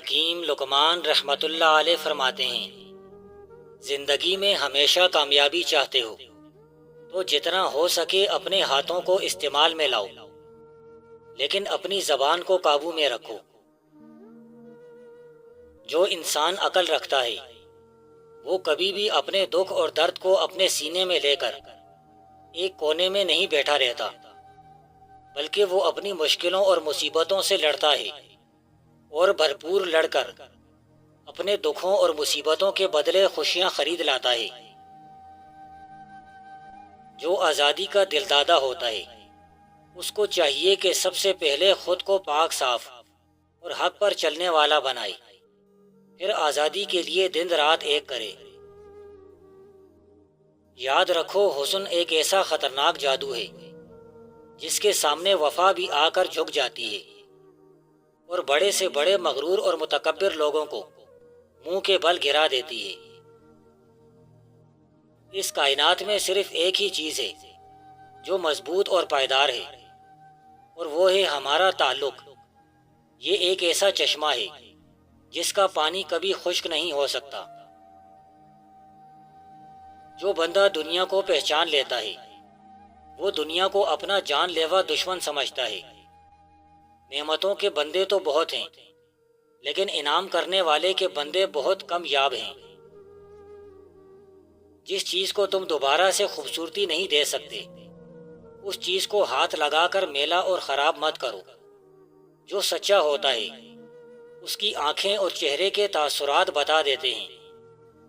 حکیم لقمان رحمۃ اللہ علیہ فرماتے ہیں، زندگی میں ہمیشہ کامیابی چاہتے ہو تو جتنا ہو سکے اپنے ہاتھوں کو استعمال میں لاؤ، لیکن اپنی زبان کو قابو میں رکھو۔ جو انسان عقل رکھتا ہے وہ کبھی بھی اپنے دکھ اور درد کو اپنے سینے میں لے کر ایک کونے میں نہیں بیٹھا رہتا، بلکہ وہ اپنی مشکلوں اور مصیبتوں سے لڑتا ہے اور بھرپور لڑ کر اپنے دکھوں اور مصیبتوں کے بدلے خوشیاں خرید لاتا ہے۔ جو آزادی کا دلدادہ ہوتا ہے اس کو چاہیے کہ سب سے پہلے خود کو پاک صاف اور حق پر چلنے والا بنائے، پھر آزادی کے لیے دن رات ایک کرے۔ یاد رکھو، حسن ایک ایسا خطرناک جادو ہے جس کے سامنے وفا بھی آ کر جھک جاتی ہے اور بڑے سے بڑے مغرور اور متکبر لوگوں کو منہ کے بل گرا دیتی ہے۔ اس کائنات میں صرف ایک ہی چیز ہے جو مضبوط اور پائیدار ہے، اور وہ ہے ہمارا تعلق۔ یہ ایک ایسا چشمہ ہے جس کا پانی کبھی خشک نہیں ہو سکتا۔ جو بندہ دنیا کو پہچان لیتا ہے وہ دنیا کو اپنا جان لیوا دشمن سمجھتا ہے۔ نعمتوں کے بندے تو بہت ہیں، لیکن انعام کرنے والے کے بندے بہت کم یاب ہیں۔ جس چیز کو تم دوبارہ سے خوبصورتی نہیں دے سکتے اس چیز کو ہاتھ لگا کر میلا اور خراب مت کرو۔ جو سچا ہوتا ہے اس کی آنکھیں اور چہرے کے تاثرات بتا دیتے ہیں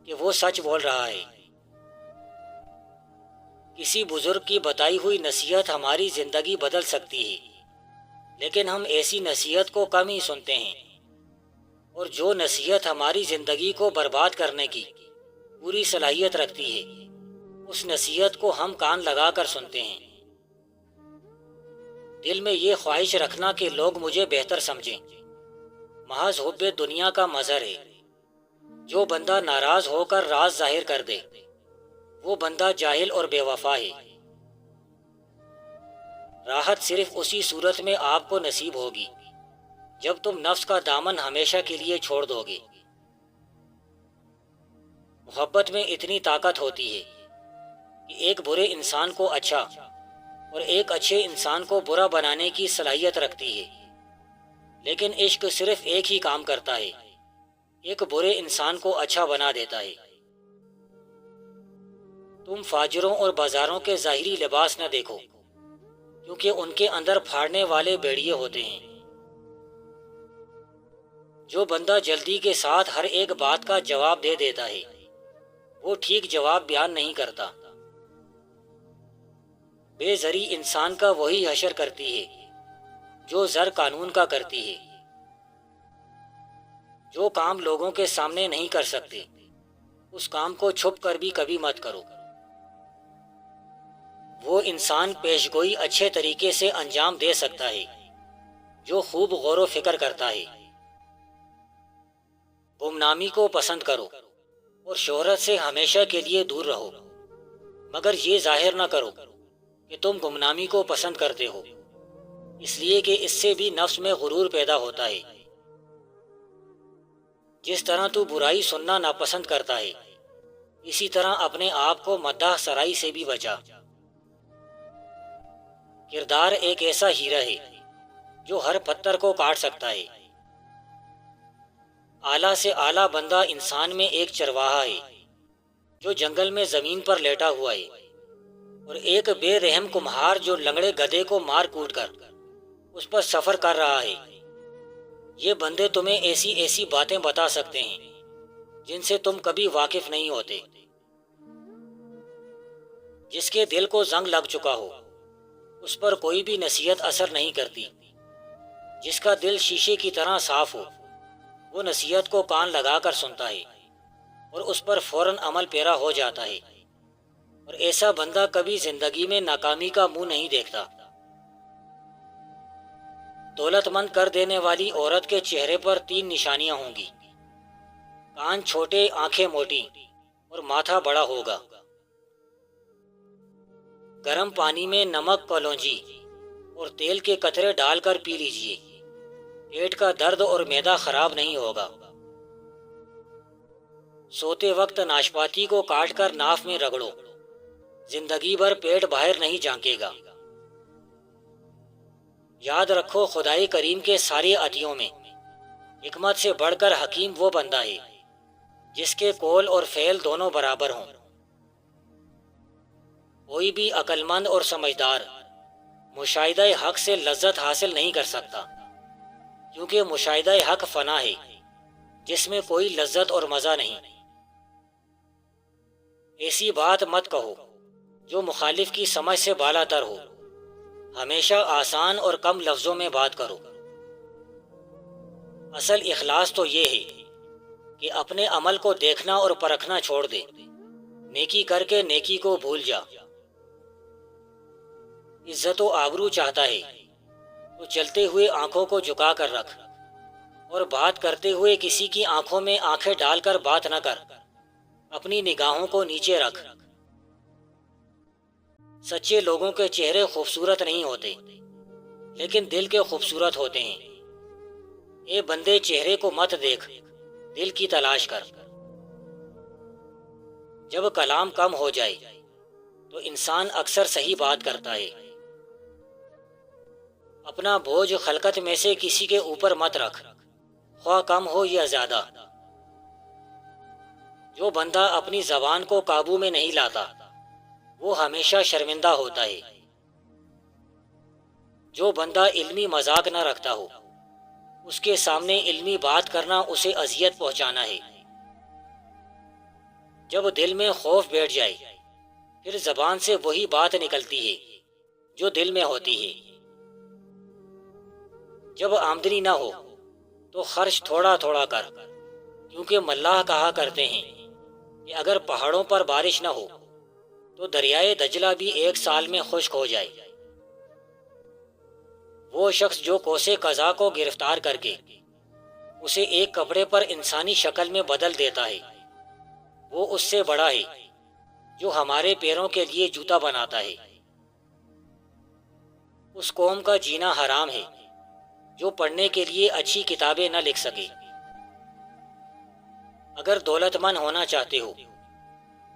کہ وہ سچ بول رہا ہے۔ کسی بزرگ کی بتائی ہوئی نصیحت ہماری زندگی بدل سکتی ہے، لیکن ہم ایسی نصیحت کو کم ہی سنتے ہیں، اور جو نصیحت ہماری زندگی کو برباد کرنے کی پوری صلاحیت رکھتی ہے اس نصیحت کو ہم کان لگا کر سنتے ہیں۔ دل میں یہ خواہش رکھنا کہ لوگ مجھے بہتر سمجھیں محض حب دنیا کا مظہر ہے۔ جو بندہ ناراض ہو کر راز ظاہر کر دے وہ بندہ جاہل اور بے وفا ہے۔ راحت صرف اسی صورت میں آپ کو نصیب ہوگی جب تم نفس کا دامن ہمیشہ کے لیے چھوڑ دو گے۔ محبت میں اتنی طاقت ہوتی ہے کہ ایک برے انسان کو اچھا اور ایک اچھے انسان کو برا بنانے کی صلاحیت رکھتی ہے، لیکن عشق صرف ایک ہی کام کرتا ہے، ایک برے انسان کو اچھا بنا دیتا ہے۔ تم فاجروں اور بازاروں کے ظاہری لباس نہ دیکھو، کیونکہ ان کے اندر پھاڑنے والے بیڑیے ہوتے ہیں۔ جو بندہ جلدی کے ساتھ ہر ایک بات کا جواب دے دیتا ہے وہ ٹھیک جواب بیان نہیں کرتا۔ بے زری انسان کا وہی حشر کرتی ہے جو زر قانون کا کرتی ہے۔ جو کام لوگوں کے سامنے نہیں کر سکتے اس کام کو چھپ کر بھی کبھی مت کرو۔ وہ انسان پیشگوئی اچھے طریقے سے انجام دے سکتا ہے جو خوب غور و فکر کرتا ہے۔ گمنامی کو پسند کرو اور شہرت سے ہمیشہ کے لیے دور رہو، مگر یہ ظاہر نہ کرو کہ تم گمنامی کو پسند کرتے ہو، اس لیے کہ اس سے بھی نفس میں غرور پیدا ہوتا ہے۔ جس طرح تو برائی سننا ناپسند کرتا ہے اسی طرح اپنے آپ کو مداح سرائی سے بھی بچا۔ کردار ایک ایسا ہیرا ہے جو ہر پتھر کو کاٹ سکتا ہے۔ اعلیٰ سے اعلیٰ بندہ انسان میں ایک چرواہا ہے جو جنگل میں زمین پر لیٹا ہوا ہے، اور ایک بے رحم کمہار جو لنگڑے گدھے کو مار کوٹ کر اس پر سفر کر رہا ہے۔ یہ بندے تمہیں ایسی ایسی باتیں بتا سکتے ہیں جن سے تم کبھی واقف نہیں ہوتے۔ جس کے دل کو زنگ لگ چکا ہو اس پر کوئی بھی نصیحت اثر نہیں کرتی۔ جس کا دل شیشے کی طرح صاف ہو وہ نصیحت کو کان لگا کر سنتا ہے اور اس پر فوراً عمل پیرا ہو جاتا ہے، اور ایسا بندہ کبھی زندگی میں ناکامی کا منہ نہیں دیکھتا۔ دولت مند کر دینے والی عورت کے چہرے پر 3 نشانیاں ہوں گی: کان چھوٹے، آنکھیں موٹی اور ماتھا بڑا ہوگا۔ گرم پانی میں نمک، کلونجی اور تیل کے قطرے ڈال کر پی لیجئے، پیٹ کا درد اور معدہ خراب نہیں ہوگا۔ سوتے وقت ناشپاتی کو کاٹ کر ناف میں رگڑو، زندگی بھر پیٹ باہر نہیں جھانکے گا۔ یاد رکھو، خدائے کریم کے سارے عطیوں میں حکمت سے بڑھ کر حکیم وہ بندہ ہے جس کے قول اور فعل دونوں برابر ہوں۔ کوئی بھی عقل مند اور سمجھدار مشاہدہ حق سے لذت حاصل نہیں کر سکتا، کیونکہ مشاہدہ حق فنا ہے جس میں کوئی لذت اور مزہ نہیں۔ ایسی بات مت کہو جو مخالف کی سمجھ سے بالا تر ہو، ہمیشہ آسان اور کم لفظوں میں بات کرو۔ اصل اخلاص تو یہ ہے کہ اپنے عمل کو دیکھنا اور پرکھنا چھوڑ دے، نیکی کر کے نیکی کو بھول جا۔ عزت و آبرو چاہتا ہے تو چلتے ہوئے آنکھوں کو جھکا کر رکھ، اور بات کرتے ہوئے کسی کی آنکھوں میں آنکھیں ڈال کر بات نہ کر، اپنی نگاہوں کو نیچے رکھ۔ سچے لوگوں کے چہرے خوبصورت نہیں ہوتے، لیکن دل کے خوبصورت ہوتے ہیں۔ اے بندے، چہرے کو مت دیکھ، دل کی تلاش کر۔ جب کلام کم ہو جائے تو انسان اکثر صحیح بات کرتا ہے۔ اپنا بوجھ خلقت میں سے کسی کے اوپر مت رکھ، خواہ کم ہو یا زیادہ۔ جو بندہ اپنی زبان کو قابو میں نہیں لاتا وہ ہمیشہ شرمندہ ہوتا ہے۔ جو بندہ علمی مذاق نہ رکھتا ہو، اس کے سامنے علمی بات کرنا اسے اذیت پہنچانا ہے۔ جب دل میں خوف بیٹھ جائے پھر زبان سے وہی بات نکلتی ہے جو دل میں ہوتی ہے۔ جب آمدنی نہ ہو تو خرچ تھوڑا تھوڑا کر، کیونکہ ملاح کہا کرتے ہیں کہ اگر پہاڑوں پر بارش نہ ہو تو دریائے دجلہ بھی 1 سال میں خشک ہو جائے۔ وہ شخص جو کوسے قضا کو گرفتار کر کے اسے ایک کپڑے پر انسانی شکل میں بدل دیتا ہے، وہ اس سے بڑا ہے جو ہمارے پیروں کے لیے جوتا بناتا ہے۔ اس قوم کا جینا حرام ہے جو پڑھنے کے لیے اچھی کتابیں نہ لکھ سکے۔ اگر دولت مند ہونا چاہتے ہو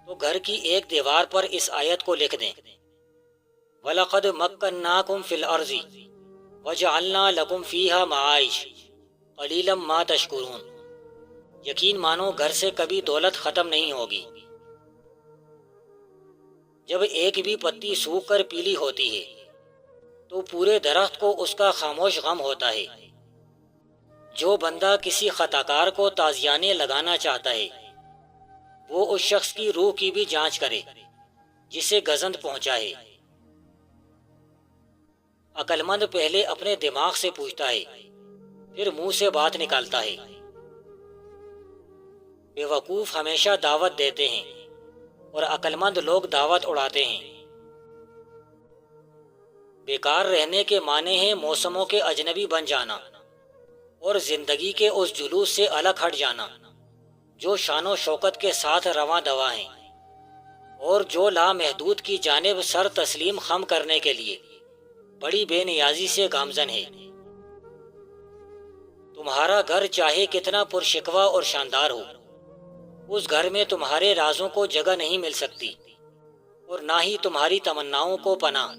تو گھر کی ایک دیوار پر اس آیت کو لکھ دیں، وَلَقَدْ مَكَّنَّاكُمْ فِي الْأَرْضِ وَجَعَلْنَا لَكُمْ فِيهَا مَعَائِشَ قَلِيلًا مَا تَشْكُرُونَ۔ یقین مانو گھر سے کبھی دولت ختم نہیں ہوگی۔ جب ایک بھی پتی سوکھ کر پیلی ہوتی ہے تو پورے درخت کو اس کا خاموش غم ہوتا ہے۔ جو بندہ کسی خطاکار کو تازیانے لگانا چاہتا ہے وہ اس شخص کی روح کی بھی جانچ کرے جسے گزند پہنچا ہے۔ عقل مند پہلے اپنے دماغ سے پوچھتا ہے، پھر منہ سے بات نکالتا ہے۔ بے وقوف ہمیشہ دعوت دیتے ہیں اور عقل مند لوگ دعوت اڑاتے ہیں۔ بیکار رہنے کے معنی ہیں موسموں کے اجنبی بن جانا اور زندگی کے اس جلوس سے الگ ہٹ جانا جو شان و شوکت کے ساتھ رواں دوا ہیں، اور جو لامحدود کی جانب سر تسلیم خم کرنے کے لیے بڑی بے نیازی سے گامزن ہے۔ تمہارا گھر چاہے کتنا پرشکوہ اور شاندار ہو، اس گھر میں تمہارے رازوں کو جگہ نہیں مل سکتی اور نہ ہی تمہاری تمناؤں کو پناہ۔